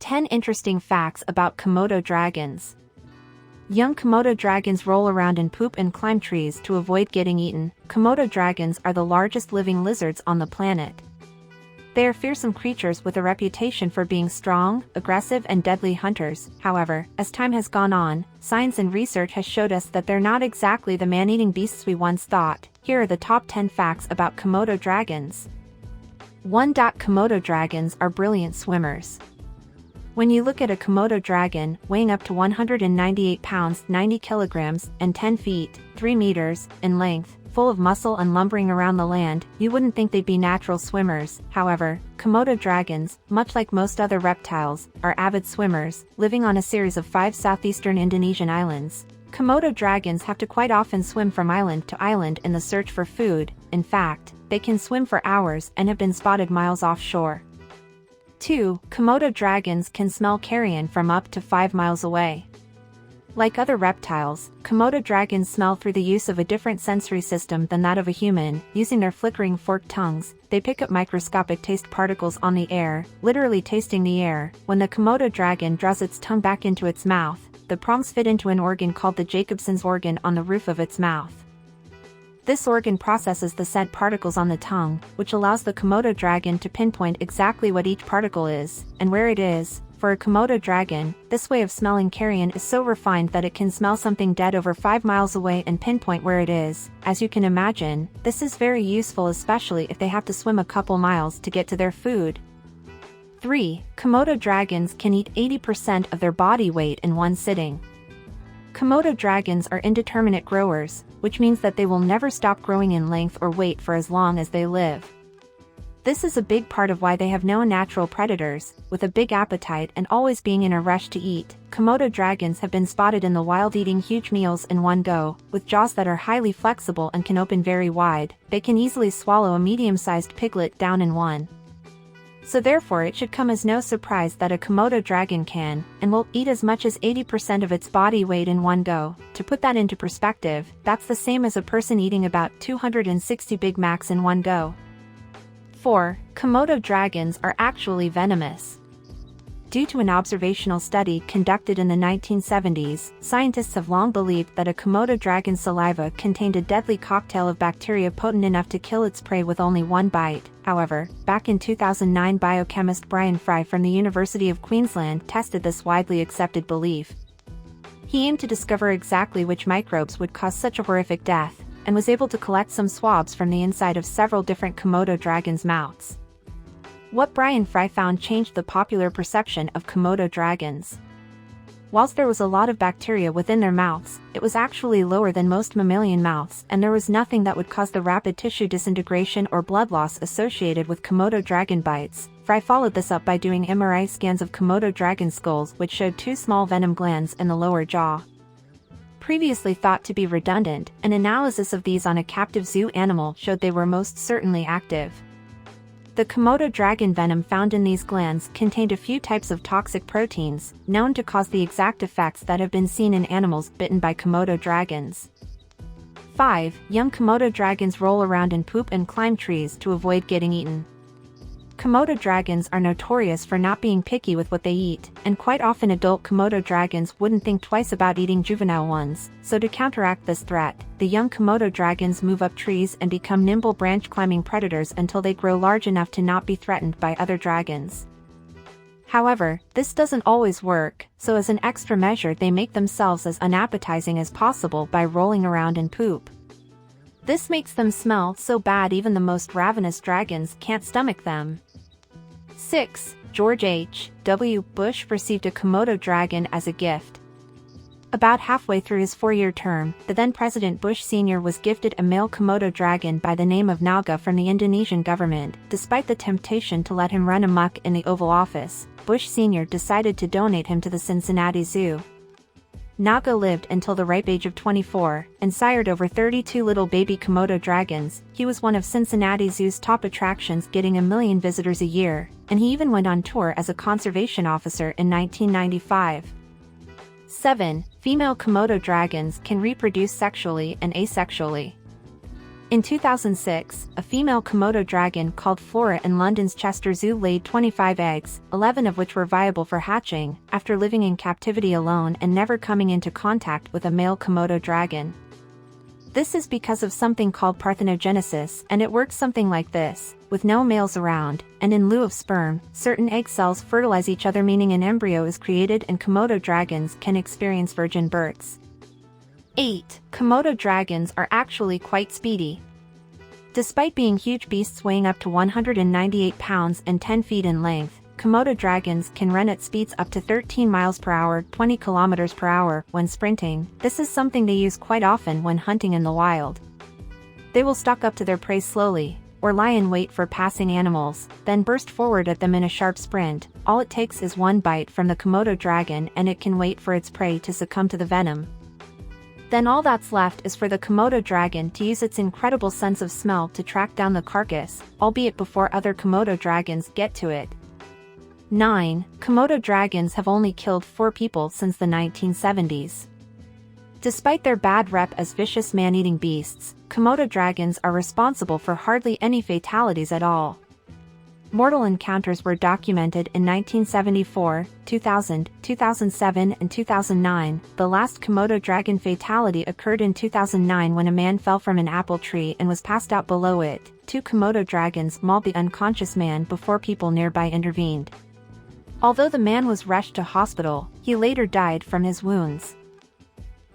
10 interesting facts about Komodo dragons. Young Komodo dragons roll around and poop and climb trees to avoid getting eaten. Komodo dragons are the largest living lizards on the planet. They are fearsome creatures with a reputation for being strong, aggressive and deadly hunters. However, as time has gone on, science and research has showed us that they're not exactly the man-eating beasts we once thought. Here are the top 10 facts about Komodo dragons. 1. Komodo dragons are brilliant swimmers. When you look at a Komodo dragon, weighing up to 198 pounds 90 kilograms and 10 feet 3 meters in length, full of muscle and lumbering around the land, you wouldn't think they'd be natural swimmers. However, Komodo dragons, much like most other reptiles, are avid swimmers, living on a series of 5 southeastern Indonesian islands. Komodo dragons have to quite often swim from island to island in the search for food. In fact, they can swim for hours and have been spotted miles offshore. 2. Komodo dragons can smell carrion from up to 5 miles away. Like other reptiles, Komodo dragons smell through the use of a different sensory system than that of a human. Using their flickering forked tongues, they pick up microscopic taste particles on the air, literally tasting the air. When the Komodo dragon draws its tongue back into its mouth, the prongs fit into an organ called the Jacobson's organ on the roof of its mouth. This organ processes the scent particles on the tongue, which allows the Komodo dragon to pinpoint exactly what each particle is, and where it is. For a Komodo dragon, this way of smelling carrion is so refined that it can smell something dead over 5 miles away and pinpoint where it is. As you can imagine, this is very useful, especially if they have to swim a couple miles to get to their food. 3. Komodo dragons can eat 80% of their body weight in one sitting. Komodo dragons are indeterminate growers, which means that they will never stop growing in length or weight for as long as they live. This is a big part of why they have no natural predators. With a big appetite and always being in a rush to eat, Komodo dragons have been spotted in the wild eating huge meals in one go. With jaws that are highly flexible and can open very wide, they can easily swallow a medium-sized piglet down in one. So therefore it should come as no surprise that a Komodo dragon can, and will, eat as much as 80% of its body weight in one go. To put that into perspective, that's the same as a person eating about 260 Big Macs in one go. 4. Komodo dragons are actually venomous. Due to an observational study conducted in the 1970s, scientists have long believed that a Komodo dragon's saliva contained a deadly cocktail of bacteria potent enough to kill its prey with only one bite. However, back in 2009, biochemist Brian Fry from the University of Queensland tested this widely accepted belief. He aimed to discover exactly which microbes would cause such a horrific death, and was able to collect some swabs from the inside of several different Komodo dragons' mouths. What Brian Fry found changed the popular perception of Komodo dragons. Whilst there was a lot of bacteria within their mouths, it was actually lower than most mammalian mouths, and there was nothing that would cause the rapid tissue disintegration or blood loss associated with Komodo dragon bites. Fry followed this up by doing MRI scans of Komodo dragon skulls, which showed 2 small venom glands in the lower jaw. Previously thought to be redundant, an analysis of these on a captive zoo animal showed they were most certainly active. The Komodo dragon venom found in these glands contained a few types of toxic proteins, known to cause the exact effects that have been seen in animals bitten by Komodo dragons. 5. Young Komodo dragons roll around and poop and climb trees to avoid getting eaten. Komodo dragons are notorious for not being picky with what they eat, and quite often adult Komodo dragons wouldn't think twice about eating juvenile ones. So to counteract this threat, the young Komodo dragons move up trees and become nimble branch-climbing predators until they grow large enough to not be threatened by other dragons. However, this doesn't always work, so as an extra measure they make themselves as unappetizing as possible by rolling around and poop. This makes them smell so bad even the most ravenous dragons can't stomach them. 6. George H. W. Bush received a Komodo dragon as a gift. About halfway through his 4-year term, the then-President Bush Sr. was gifted a male Komodo dragon by the name of Naga from the Indonesian government. Despite the temptation to let him run amok in the Oval Office, Bush Sr. decided to donate him to the Cincinnati Zoo. Naga lived until the ripe age of 24, and sired over 32 little baby Komodo dragons. He was one of Cincinnati Zoo's top attractions, getting 1 million visitors a year, and he even went on tour as a conservation officer in 1995. 7. Female Komodo dragons can reproduce sexually and asexually. In 2006, a female Komodo dragon called Flora in London's Chester Zoo laid 25 eggs, 11 of which were viable for hatching, after living in captivity alone and never coming into contact with a male Komodo dragon. This is because of something called parthenogenesis, and it works something like this: with no males around, and in lieu of sperm, certain egg cells fertilize each other, meaning an embryo is created and Komodo dragons can experience virgin births. 8. Komodo dragons are actually quite speedy. Despite being huge beasts weighing up to 198 pounds and 10 feet in length, Komodo dragons can run at speeds up to 13 miles per hour, 20 kilometers per hour, when sprinting. This is something they use quite often when hunting in the wild. They will stalk up to their prey slowly, or lie in wait for passing animals, then burst forward at them in a sharp sprint. All it takes is one bite from the Komodo dragon and it can wait for its prey to succumb to the venom. Then all that's left is for the Komodo dragon to use its incredible sense of smell to track down the carcass, albeit before other Komodo dragons get to it. 9. Komodo dragons have only killed 4 people since the 1970s. Despite their bad rep as vicious man-eating beasts, Komodo dragons are responsible for hardly any fatalities at all. Mortal encounters were documented in 1974, 2000, 2007 and 2009. The last Komodo dragon fatality occurred in 2009 when a man fell from an apple tree and was passed out below it. 2 Komodo dragons mauled the unconscious man before people nearby intervened. Although the man was rushed to hospital, he later died from his wounds.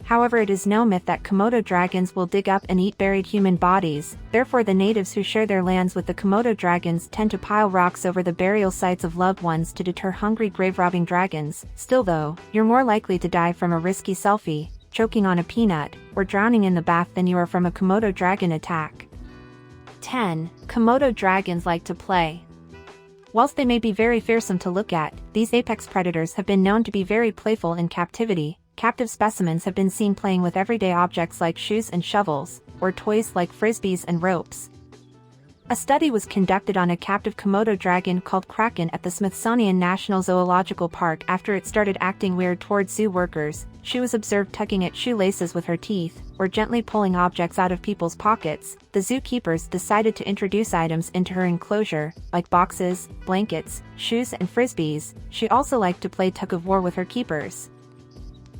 However, it is no myth that Komodo dragons will dig up and eat buried human bodies. Therefore, the natives who share their lands with the Komodo dragons tend to pile rocks over the burial sites of loved ones to deter hungry grave-robbing dragons. Still though, you're more likely to die from a risky selfie, choking on a peanut, or drowning in the bath than you are from a Komodo dragon attack. 10. Komodo dragons like to play. Whilst they may be very fearsome to look at, these apex predators have been known to be very playful in captivity. Captive specimens have been seen playing with everyday objects like shoes and shovels, or toys like frisbees and ropes. A study was conducted on a captive Komodo dragon called Kraken at the Smithsonian National Zoological Park. After it started acting weird towards zoo workers, she was observed tugging at shoelaces with her teeth, or gently pulling objects out of people's pockets. The zookeepers decided to introduce items into her enclosure, like boxes, blankets, shoes and frisbees. She also liked to play tug-of-war with her keepers.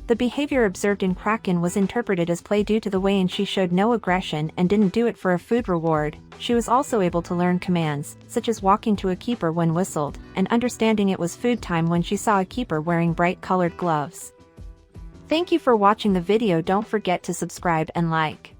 The behavior observed in Kraken was interpreted as play due to the way she showed no aggression and didn't do it for a food reward. She was also able to learn commands, such as walking to a keeper when whistled, and understanding it was food time when she saw a keeper wearing bright-colored gloves. Thank you for watching the video. Don't forget to subscribe and like.